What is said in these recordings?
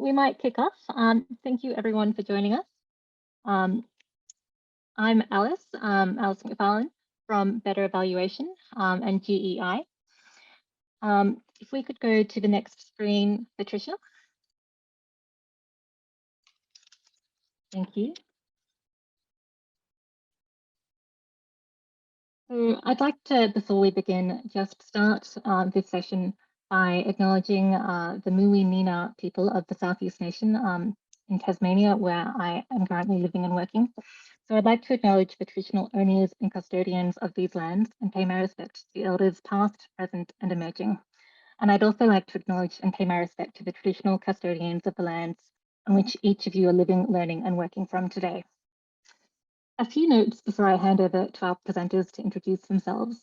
we might kick off. Thank you everyone for joining us. I'm Alice McFarlane from Better Evaluation and GEI. If we could go to the next screen, Patricia. Thank you. So I'd like to, before we begin, just start this session by acknowledging the Muwi Nina people of the Southeast Nation in Tasmania, where I am currently living and working. So I'd like to acknowledge the traditional owners and custodians of these lands and pay my respect to the elders past, present and emerging. And I'd also like to acknowledge and pay my respect to the traditional custodians of the lands on which each of you are living, learning and working from today. A few notes before I hand over to our presenters to introduce themselves.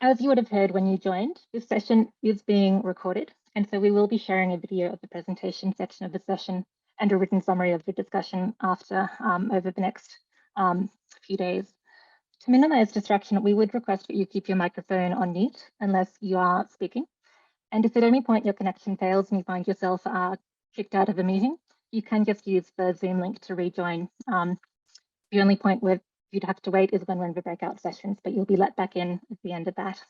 As you would have heard when you joined, this session is being recorded, and so we will be sharing a video of the presentation section of the session and a written summary of the discussion after over the next few days. To minimize distraction, we would request that you keep your microphone on mute unless you are speaking. And if at any point your connection fails and you find yourself kicked out of a meeting, you can just use the Zoom link to rejoin. The only point where you'd have to wait is when we're in the breakout sessions, but you'll be let back in at the end of that.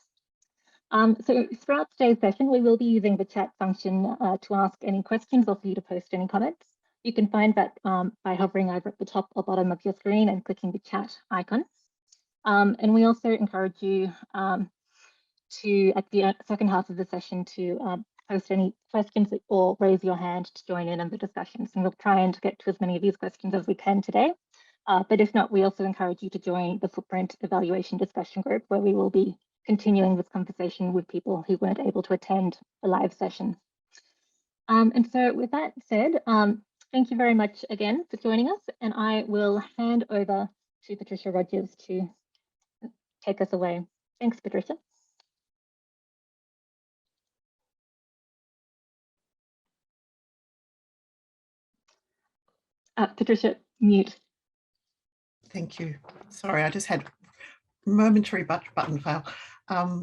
So throughout today's session, we will be using the chat function to ask any questions or for you to post any comments. You can find that by hovering either at the top or bottom of your screen and clicking the chat icon. And we also encourage you to, at the second half of the session, to post any questions or raise your hand to join in the discussions. And we'll try and get to as many of these questions as we can today. But if not, we also encourage you to join the Footprint Evaluation Discussion Group, where we will be continuing this conversation with people who weren't able to attend the live session. And so with that said, thank you very much again for joining us, and I will hand over to Patricia Rogers to take us away. Thanks, Patricia. Patricia, mute. Thank you. Sorry, I just had momentary button fail.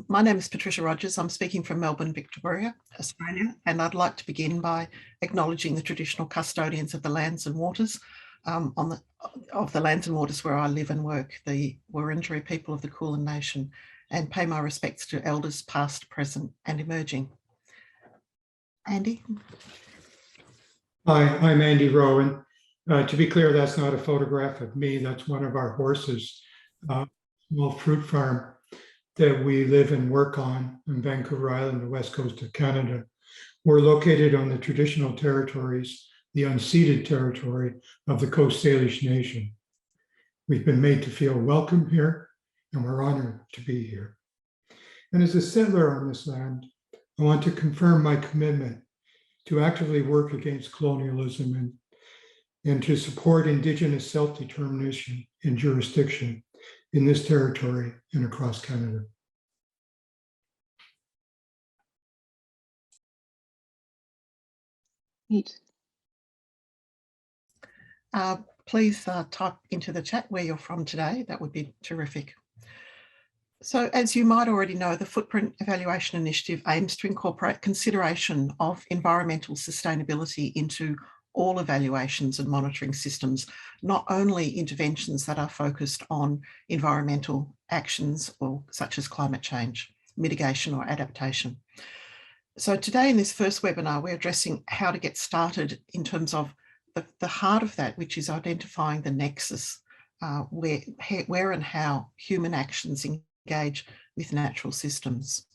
My name is Patricia Rogers. I'm speaking from Melbourne, Victoria, Australia, and I'd like to begin by acknowledging the traditional custodians of the lands and waters of the lands and waters where I live and work, the Wurundjeri people of the Kulin Nation, and pay my respects to elders past, present and emerging. Andy? Hi, I'm Andy Rowan. To be clear, that's not a photograph of me. That's one of our horses, small fruit farm that we live and work on Vancouver Island, the west coast of Canada. We're located on the traditional territories, the unceded territory of the Coast Salish Nation. We've been made to feel welcome here, and we're honored to be here. And as a settler on this land, I want to confirm my commitment to actively work against colonialism and to support Indigenous self-determination and jurisdiction in this territory and across Canada. Please type into the chat where you're from today. That would be terrific. So as you might already know, the Footprint Evaluation Initiative aims to incorporate consideration of environmental sustainability into all evaluations and monitoring systems, not only interventions that are focused on environmental actions or such as climate change, mitigation or adaptation. So today in this first webinar, we're addressing how to get started in terms of the heart of that, which is identifying the nexus, where and how human actions engage with natural systems.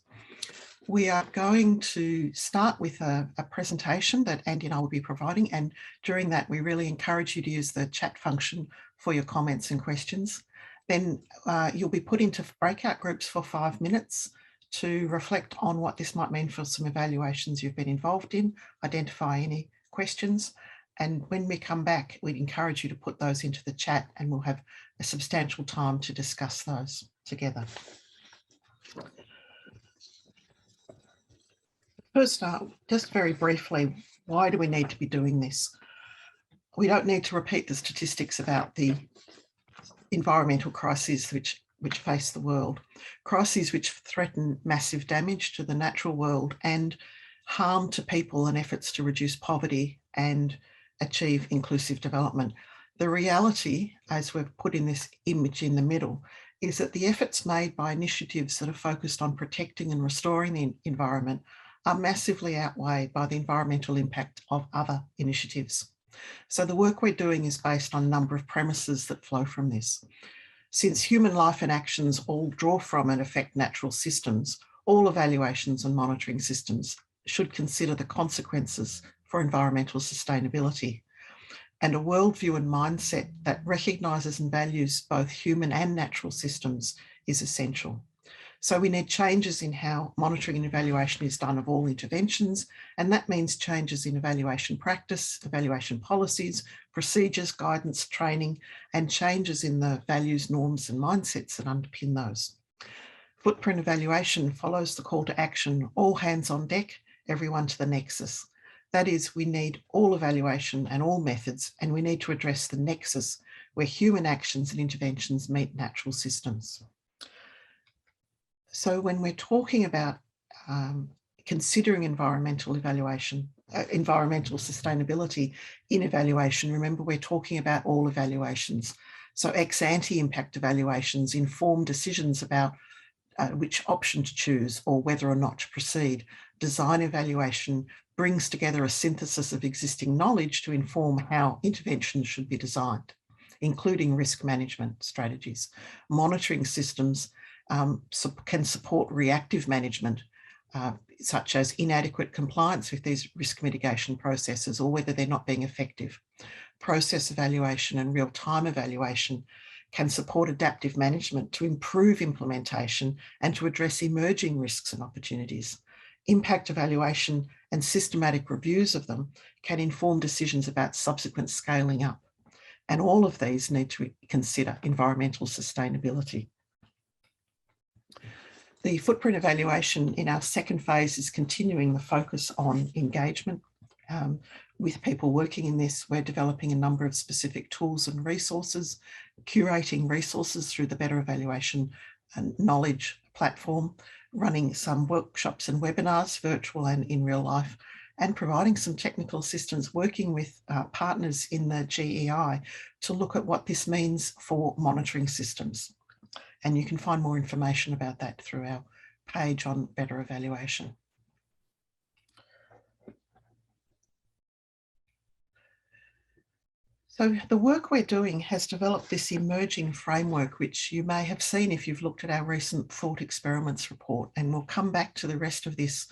We are going to start with a presentation that Andy and I will be providing, and during that we really encourage you to use the chat function for your comments and questions. Then you'll be put into breakout groups for 5 minutes to reflect on what this might mean for some evaluations you've been involved in, identify any questions, and when we come back we'd encourage you to put those into the chat and we'll have a substantial time to discuss those together. First, just very briefly, why do we need to be doing this? We don't need to repeat the statistics about the environmental crises which face the world, crises which threaten massive damage to the natural world and harm to people and efforts to reduce poverty and achieve inclusive development. The reality, as we've put in this image in the middle, is that the efforts made by initiatives that are focused on protecting and restoring the environment are massively outweighed by the environmental impact of other initiatives. So the work we're doing is based on a number of premises that flow from this. Since human life and actions all draw from and affect natural systems, all evaluations and monitoring systems should consider the consequences for environmental sustainability. And a worldview and mindset that recognises and values both human and natural systems is essential. So we need changes in how monitoring and evaluation is done of all interventions, and that means changes in evaluation practice, evaluation policies, procedures, guidance, training, and changes in the values, norms, and mindsets that underpin those. Footprint evaluation follows the call to action, all hands on deck, everyone to the nexus. That is, we need all evaluation and all methods, and we need to address the nexus where human actions and interventions meet natural systems. So when we're talking about considering environmental evaluation, environmental sustainability in evaluation, remember we're talking about all evaluations. So ex-ante impact evaluations inform decisions about which option to choose or whether or not to proceed. Design evaluation brings together a synthesis of existing knowledge to inform how interventions should be designed, including risk management strategies. Monitoring systems can support reactive management, such as inadequate compliance with these risk mitigation processes or whether they're not being effective. Process evaluation and real-time evaluation can support adaptive management to improve implementation and to address emerging risks and opportunities. Impact evaluation and systematic reviews of them can inform decisions about subsequent scaling up. And all of these need to consider environmental sustainability. The footprint evaluation in our second phase is continuing the focus on engagement with people working in this. We're developing a number of specific tools and resources, curating resources through the Better Evaluation and Knowledge platform, running some workshops and webinars, virtual and in real life, and providing some technical assistance, working with partners in the GEI to look at what this means for monitoring systems. And you can find more information about that through our page on Better Evaluation. So the work we're doing has developed this emerging framework, which you may have seen if you've looked at our recent thought experiments report, and we'll come back to the rest of this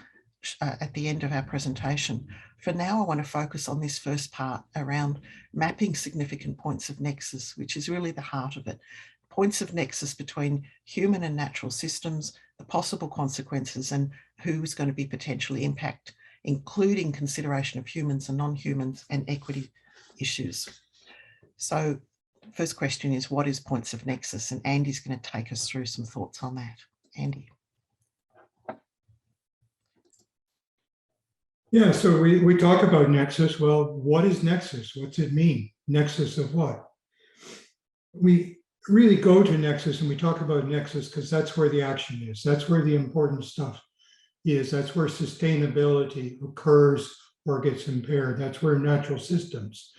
at the end of our presentation. For now, I want to focus on this first part around mapping significant points of nexus, which is really the heart of it. Points of nexus between human and natural systems, the possible consequences, and who's going to be potentially impacted, including consideration of humans and non-humans and equity issues. So first question is, what is points of nexus? And Andy's going to take us through some thoughts on that. Andy. Yeah, so we talk about nexus. Well, what is nexus? What's it mean? Nexus of what? We really go to nexus and we talk about nexus because that's where the action is. That's where the important stuff is. That's where sustainability occurs or gets impaired. That's where natural systems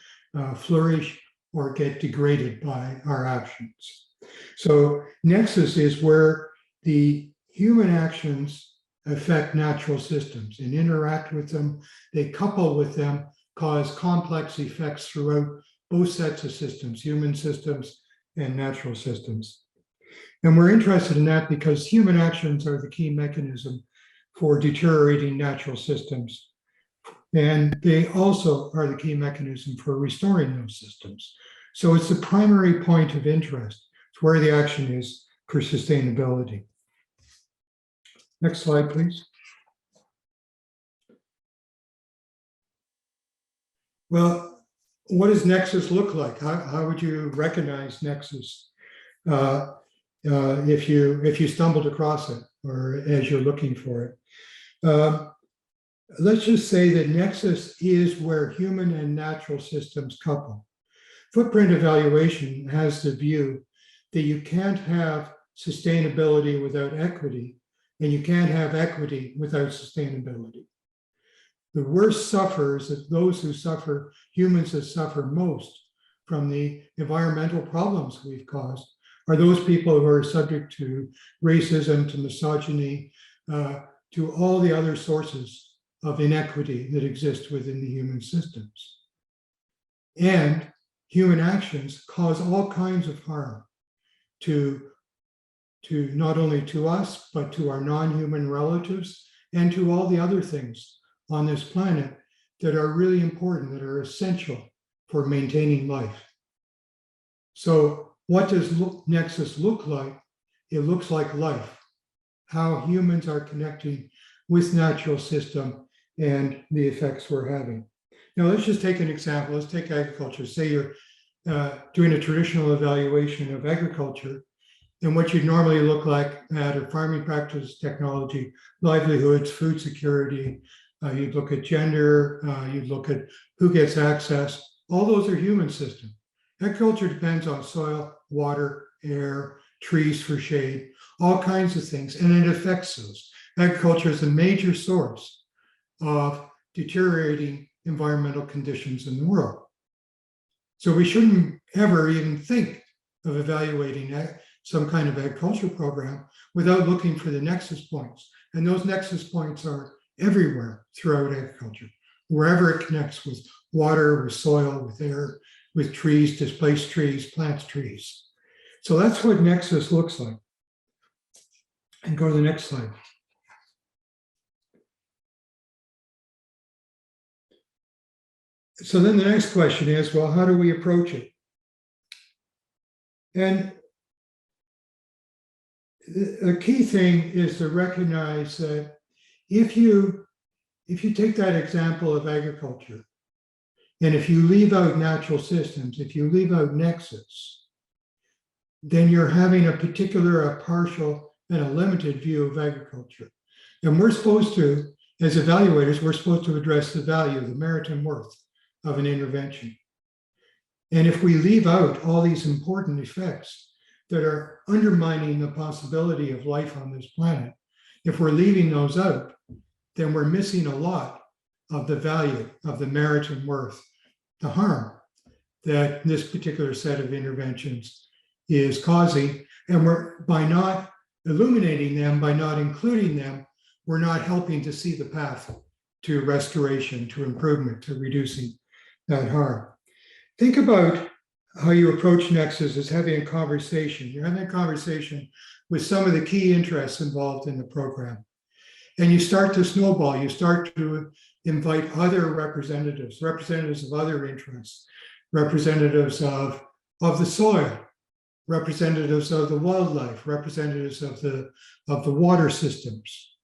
flourish or get degraded by our actions. So nexus is where the human actions affect natural systems and interact with them. They couple with them, cause complex effects throughout both sets of systems, human systems and natural systems. And we're interested in that because human actions are the key mechanism for deteriorating natural systems. And they also are the key mechanism for restoring those systems. So it's the primary point of interest. It's where the action is for sustainability. Next slide, please. Well, what does nexus look like? How would you recognize nexus if you stumbled across it or as you're looking for it? Let's just say that nexus is where human and natural systems couple. Footprint evaluation has the view that you can't have sustainability without equity, and you can't have equity without sustainability. The worst sufferers, those who suffer, humans that suffer most from the environmental problems we've caused, are those people who are subject to racism, to misogyny, to all the other sources of inequity that exist within the human systems. And human actions cause all kinds of harm to not only to us, but to our non-human relatives and to all the other things on this planet that are really important, that are essential for maintaining life. So what does Nexus look like? It looks like life, how humans are connecting with natural system and the effects we're having. Now, let's just take an example. Let's take agriculture. Say you're doing a traditional evaluation of agriculture, and what you'd normally look like at a farming practice, technology, livelihoods, food security. You'd look at gender, you'd look at who gets access. All those are human systems. Agriculture depends on soil, water, air, trees for shade, all kinds of things, and it affects those. Agriculture is a major source of deteriorating environmental conditions in the world. So we shouldn't ever even think of evaluating some kind of agricultural program without looking for the nexus points. And those nexus points are everywhere throughout agriculture, wherever it connects with water, with soil, with air, with trees, displaced trees, plants, trees. So that's what Nexus looks like. And go to the next slide. So then the next question is, well, how do we approach it? And the key thing is to recognize that if you take that example of agriculture, and if you leave out natural systems, if you leave out Nexus, then you're having a particular, a partial, and a limited view of agriculture. And we're supposed to, as evaluators, we're supposed to address the value, the merit and worth of an intervention. And if we leave out all these important effects that are undermining the possibility of life on this planet, if we're leaving those out, then we're missing a lot of the value, of the merit and worth, the harm that this particular set of interventions is causing. And by not illuminating them, by not including them, we're not helping to see the path to restoration, to improvement, to reducing that harm. Think about how you approach Nexus as having a conversation. You're having a conversation with some of the key interests involved in the program. And you start to snowball, you start to invite other representatives of other interests, representatives of the soil, representatives of the wildlife, representatives of the water systems.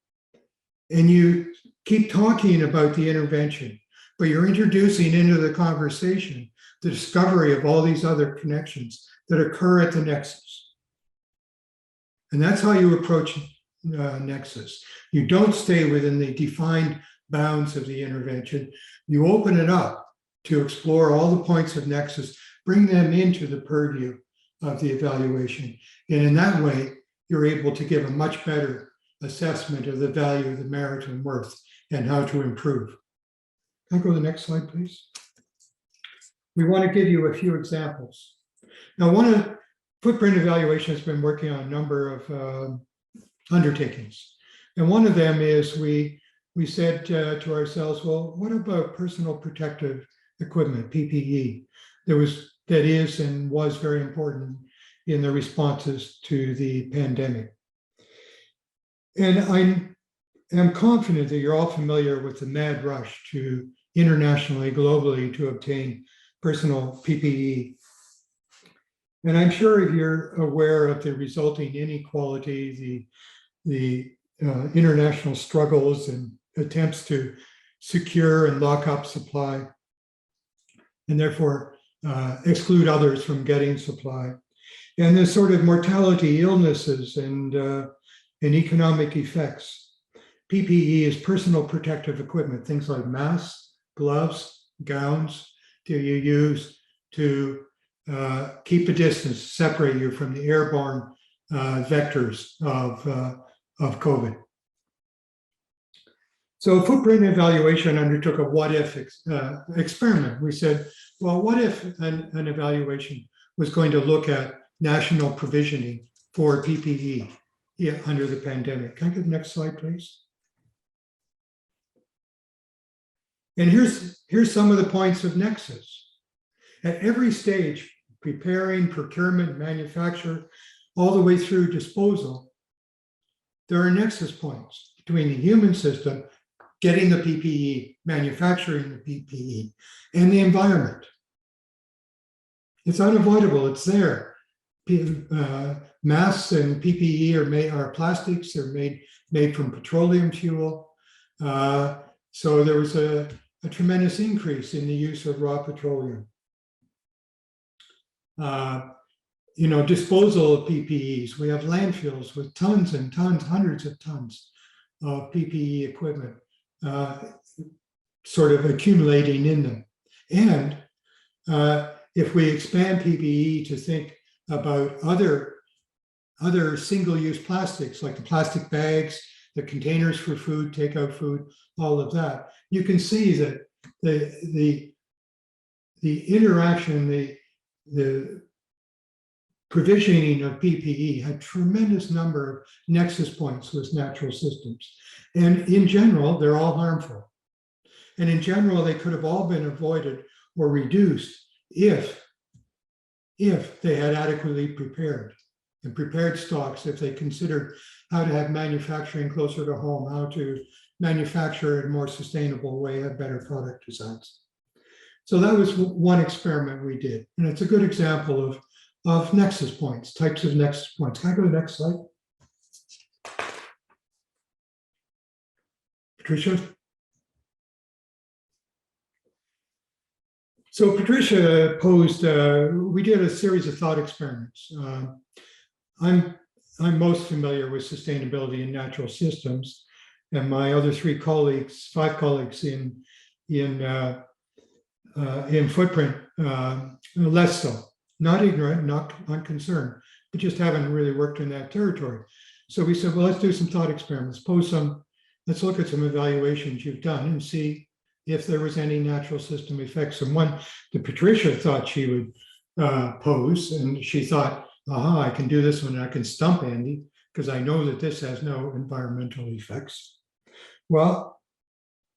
And you keep talking about the intervention, but you're introducing into the conversation the discovery of all these other connections that occur at the Nexus. And that's how you approach Nexus. You don't stay within the defined bounds of the intervention. You open it up to explore all the points of Nexus, bring them into the purview of the evaluation. And in that way, you're able to give a much better assessment of the value, the merit and worth, and how to improve. Can I go to the next slide, please? We want to give you a few examples. Now, footprint evaluation has been working on a number of undertakings. And one of them is we said to ourselves, well, what about personal protective equipment, PPE, that is and was very important in the responses to the pandemic. And I am confident that you're all familiar with the mad rush to internationally, globally, to obtain personal PPE. And I'm sure you're aware of the resulting inequality, the international struggles and attempts to secure and lock up supply, and therefore exclude others from getting supply. And the sort of mortality, illnesses, and economic effects. PPE is personal protective equipment, things like masks, gloves, gowns that you use to keep a distance, separate you from the airborne vectors of COVID. So footprint evaluation undertook a what if experiment. We said, well, what if an evaluation was going to look at national provisioning for PPE under the pandemic? Can I get the next slide, please? And here's some of the points of Nexus. At every stage, preparing, procurement, manufacture, all the way through disposal, there are Nexus points between the human system, getting the PPE, manufacturing the PPE, and the environment. It's unavoidable, it's there. Masks and PPE are plastics, they're made from petroleum fuel. So there was a tremendous increase in the use of raw petroleum. Disposal of PPEs. We have landfills with tons and tons, hundreds of tons of PPE equipment sort of accumulating in them. And if we expand PPE to think about other single-use plastics, like the plastic bags, the containers for food, takeout food, all of that, you can see that the interaction, the provisioning of PPE had tremendous number of nexus points with natural systems. And in general, they're all harmful. And in general, they could have all been avoided or reduced if they had adequately prepared and prepared stocks, if they considered how to have manufacturing closer to home, how to manufacture in a more sustainable way, have better product designs. So that was one experiment we did. And it's a good example of nexus points, types of nexus points. Can I go to the next slide? Patricia? So Patricia posed, we did a series of thought experiments. I'm most familiar with sustainability in natural systems, and my other five colleagues in footprint, less so. Not ignorant, not unconcerned, but just haven't really worked in that territory. So we said, well, let's do some thought experiments, let's look at some evaluations you've done and see if there was any natural system effects. And one that Patricia thought she would pose, and she thought, aha, I can do this one, and I can stump Andy, because I know that this has no environmental effects. Well,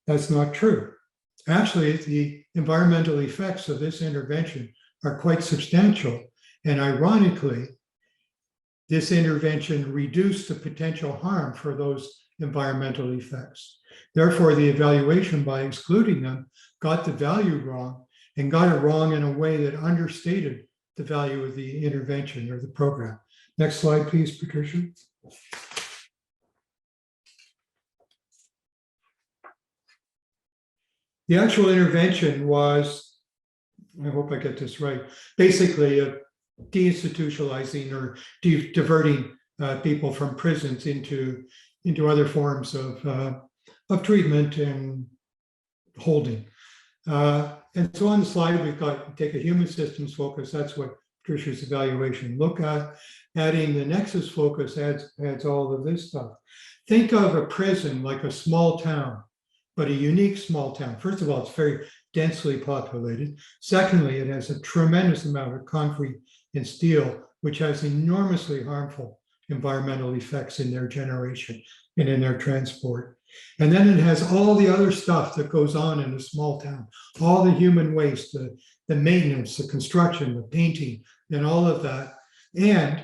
that's not true. Actually, the environmental effects of this intervention are quite substantial. And ironically, this intervention reduced the potential harm for those environmental effects. Therefore, the evaluation, by excluding them, got the value wrong, and got it wrong in a way that understated the value of the intervention or the program. Next slide, please, Patricia. The actual intervention was, I hope I get this right, basically deinstitutionalizing or diverting people from prisons into other forms of treatment and holding. And so on the slide, we've got take a human systems focus. That's what Patricia's evaluation look at. Adding the nexus focus adds all of this stuff. Think of a prison like a small town, but a unique small town. First of all, it's very densely populated. Secondly, it has a tremendous amount of concrete and steel, which has enormously harmful environmental effects in their generation and in their transport. And then it has all the other stuff that goes on in a small town, all the human waste, the maintenance, the construction, the painting, and all of that. And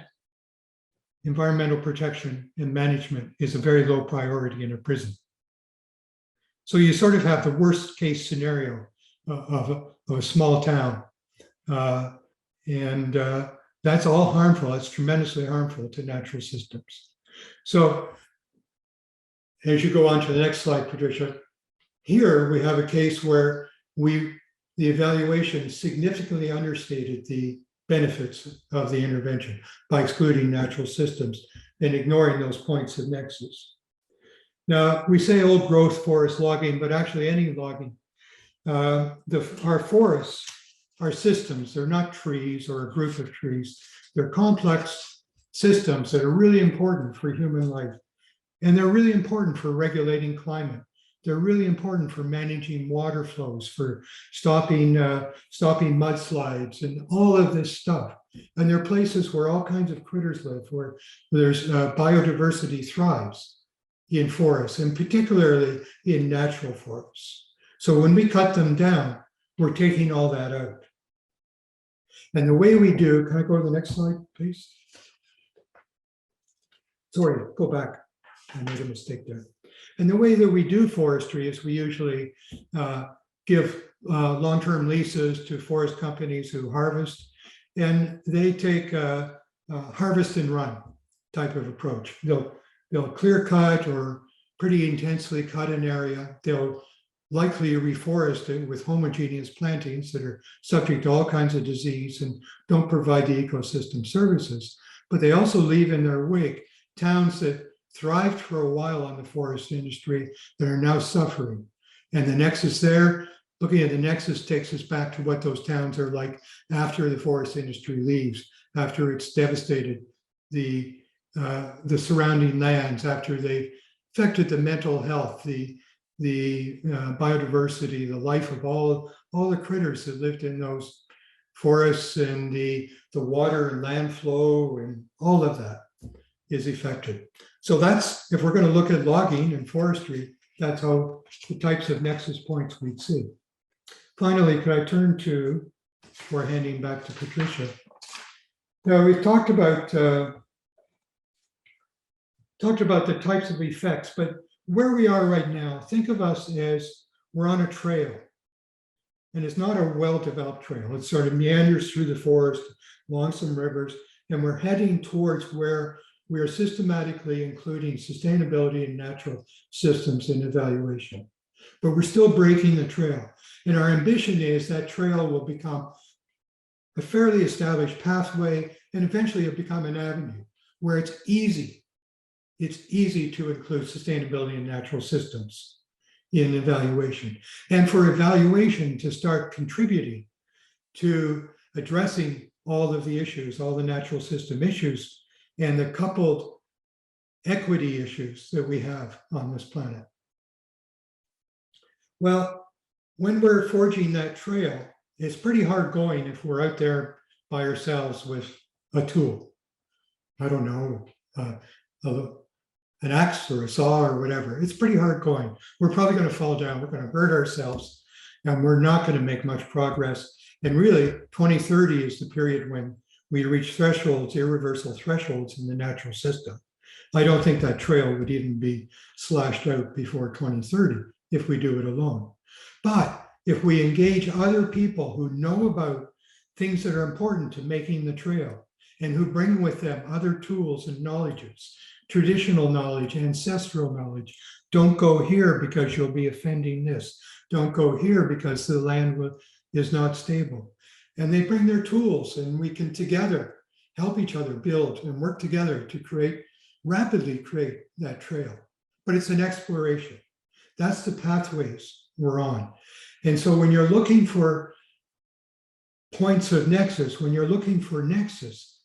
environmental protection and management is a very low priority in a prison. So you sort of have the worst case scenario of a small town. And that's all harmful. It's tremendously harmful to natural systems. So as you go on to the next slide, Patricia, here we have a case where the evaluation significantly understated the benefits of the intervention by excluding natural systems and ignoring those points of nexus. Now, we say old growth forest logging, but actually any logging. Our forests are systems. They're not trees or a group of trees. They're complex systems that are really important for human life. And they're really important for regulating climate. They're really important for managing water flows, for stopping mudslides and all of this stuff. And they're places where all kinds of critters live, where there's biodiversity thrives in forests, and particularly in natural forests. So when we cut them down, we're taking all that out. And the way we do, can I go to the next slide, please? Sorry, go back. I made a mistake there. And the way that we do forestry is we usually give long-term leases to forest companies who harvest, and they take a harvest and run type of approach. They'll clear cut or pretty intensely cut an area. They'll likely reforest it with homogeneous plantings that are subject to all kinds of disease and don't provide the ecosystem services. But they also leave in their wake towns that thrived for a while on the forest industry that are now suffering. And the nexus there, looking at the nexus, takes us back to what those towns are like after the forest industry leaves, after it's devastated the surrounding lands, after they've affected the mental health, the biodiversity, the life of all the critters that lived in those forests, and the water and land flow and all of that is affected. So that's, if we're going to look at logging and forestry, that's how the types of nexus points we'd see. Finally, could I turn to, before handing back to Patricia? Now, we've talked about the types of effects, but where we are right now, think of us as we're on a trail. And it's not a well-developed trail. It sort of meanders through the forest, along some rivers, and we're heading towards where we are systematically including sustainability and natural systems in evaluation. But we're still breaking the trail. And our ambition is that trail will become a fairly established pathway, and eventually it'll become an avenue where it's easy to include sustainability and natural systems in evaluation. And for evaluation to start contributing to addressing all of the issues, all the natural system issues, and the coupled equity issues that we have on this planet. Well, when we're forging that trail, it's pretty hard going if we're out there by ourselves with a tool. I don't know, an axe or a saw or whatever. It's pretty hard going. We're probably going to fall down. We're going to hurt ourselves, and we're not going to make much progress. And really, 2030 is the period when we reach thresholds, irreversible thresholds in the natural system. I don't think that trail would even be slashed out before 2030 if we do it alone. But if we engage other people who know about things that are important to making the trail and who bring with them other tools and knowledges, traditional knowledge, ancestral knowledge, don't go here because you'll be offending this. Don't go here because the land is not stable. And they bring their tools, and we can together help each other build and work together to rapidly create that trail. But it's an exploration. That's the pathways we're on. And so when you're looking for points of nexus, when you're looking for nexus,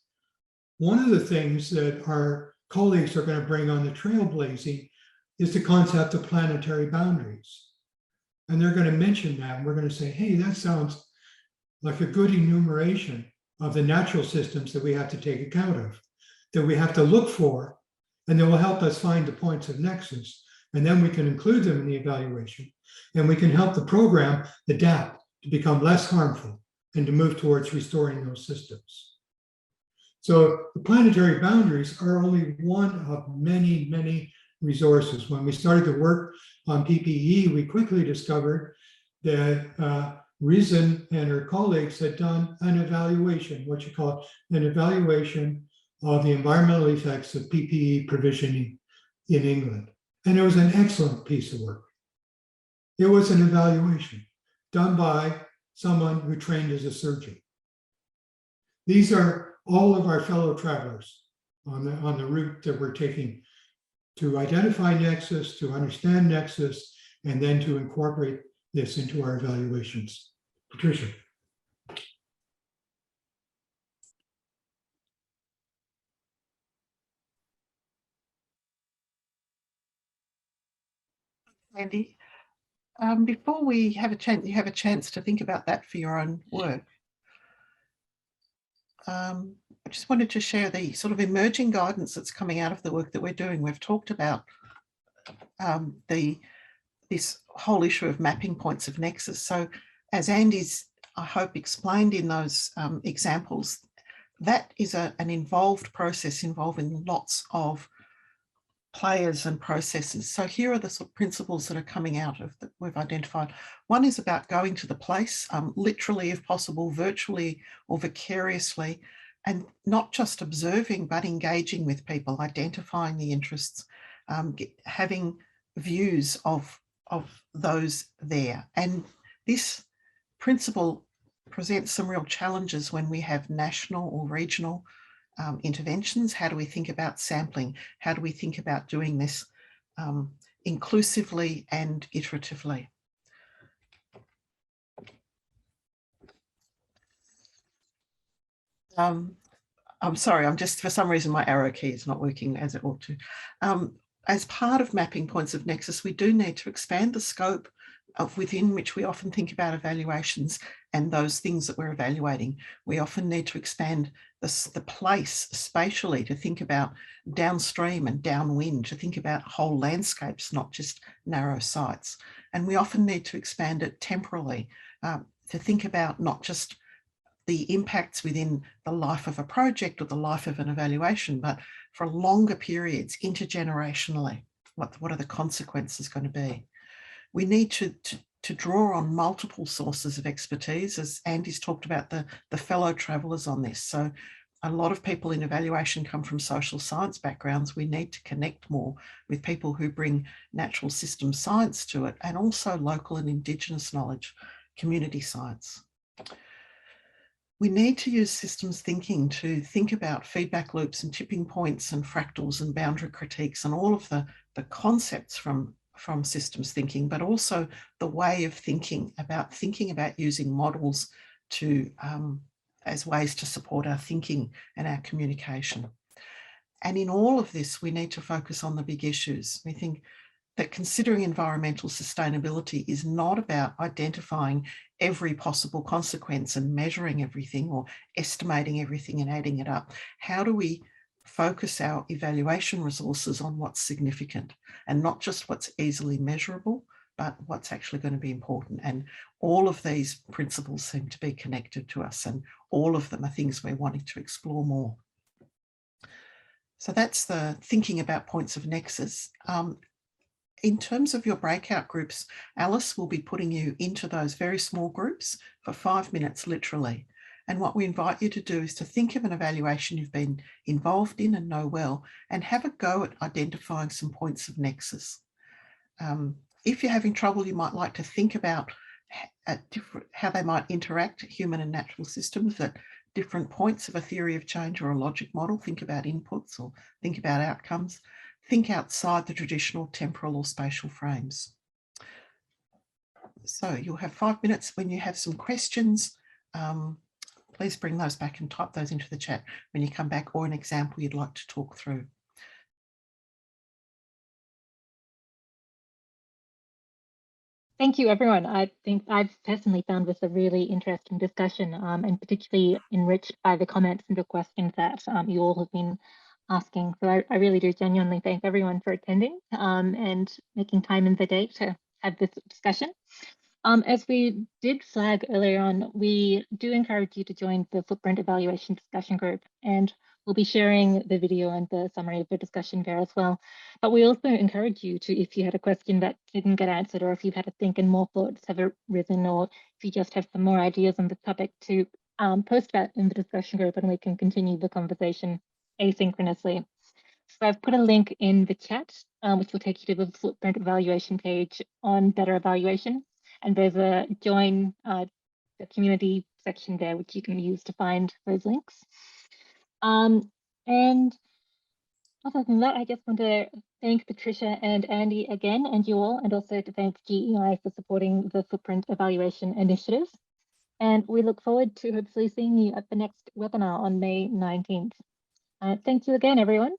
one of the things that our colleagues are going to bring on the trailblazing is the concept of planetary boundaries. And they're going to mention that, and we're going to say, hey, that sounds like a good enumeration of the natural systems that we have to take account of, that we have to look for, and that will help us find the points of nexus. And then we can include them in the evaluation, and we can help the program adapt to become less harmful and to move towards restoring those systems. So the planetary boundaries are only one of many, many resources. When we started to work on PPE, we quickly discovered that Reason and her colleagues had done an evaluation, what you call an evaluation of the environmental effects of PPE provisioning in England. And it was an excellent piece of work. It was an evaluation done by someone who trained as a surgeon. These are all of our fellow travelers on the route that we're taking to identify nexus, to understand nexus, and then to incorporate this into our evaluations. Patricia. Andy, before we have a chance, you have a chance to think about that for your own work. I just wanted to share the sort of emerging guidance that's coming out of the work that we're doing. We've talked about this whole issue of mapping points of nexus. So as Andy's, I hope, explained in those examples, that is an involved process involving lots of players and processes. So here are the sort of principles that are coming out of that we've identified. One is about going to the place, literally if possible, virtually or vicariously, and not just observing, but engaging with people, identifying the interests, having views of those there. And this principle presents some real challenges when we have national or regional interventions. How do we think about sampling? How do we think about doing this inclusively and iteratively? I'm sorry, I'm just, for some reason, my arrow key is not working as it ought to. As part of mapping points of nexus, we do need to expand the scope of within which we often think about evaluations and those things that we're evaluating. We often need to expand the place spatially to think about downstream and downwind, to think about whole landscapes, not just narrow sites. And we often need to expand it temporally, to think about not just the impacts within the life of a project or the life of an evaluation, but for longer periods, intergenerationally. What are the consequences going to be? We need to draw on multiple sources of expertise, as Andy's talked about the fellow travellers on this. So a lot of people in evaluation come from social science backgrounds. We need to connect more with people who bring natural system science to it, and also local and Indigenous knowledge, community science. We need to use systems thinking to think about feedback loops and tipping points and fractals and boundary critiques and all of the concepts from systems thinking, but also the way of thinking about using models to as ways to support our thinking and our communication. And in all of this, we need to focus on the big issues. We think that considering environmental sustainability is not about identifying every possible consequence and measuring everything or estimating everything and adding it up. How do we focus our evaluation resources on what's significant and not just what's easily measurable, but what's actually going to be important? And all of these principles seem to be connected to us, and all of them are things we're wanting to explore more. So that's the thinking about points of nexus. In terms of your breakout groups, Alice will be putting you into those very small groups for 5 minutes, literally. And what we invite you to do is to think of an evaluation you've been involved in and know well, and have a go at identifying some points of nexus. If you're having trouble, you might like to think about how they might interact, human and natural systems, at different points of a theory of change or a logic model. Think about inputs or think about outcomes. Think outside the traditional temporal or spatial frames. So you'll have 5 minutes. When you have some questions, please bring those back and type those into the chat when you come back, or an example you'd like to talk through. Thank you, everyone. I think I've personally found this a really interesting discussion, and particularly enriched by the comments and the questions that you all have been asking. So I really do genuinely thank everyone for attending and making time in the day to have this discussion. As we did flag earlier on, we do encourage you to join the Footprint Evaluation Discussion Group, and we'll be sharing the video and the summary of the discussion there as well. But we also encourage you to, if you had a question that didn't get answered, or if you've had to think and more thoughts have arisen, or if you just have some more ideas on the topic, to post that in the discussion group, and we can continue the conversation asynchronously. So I've put a link in the chat, which will take you to the Footprint Evaluation page on Better Evaluation. And there's a join the community section there, which you can use to find those links. And other than that, I just want to thank Patricia and Andy again, and you all, and also to thank GEI for supporting the Footprint Evaluation Initiative. And we look forward to hopefully seeing you at the next webinar on May 19th. Thank you again, everyone.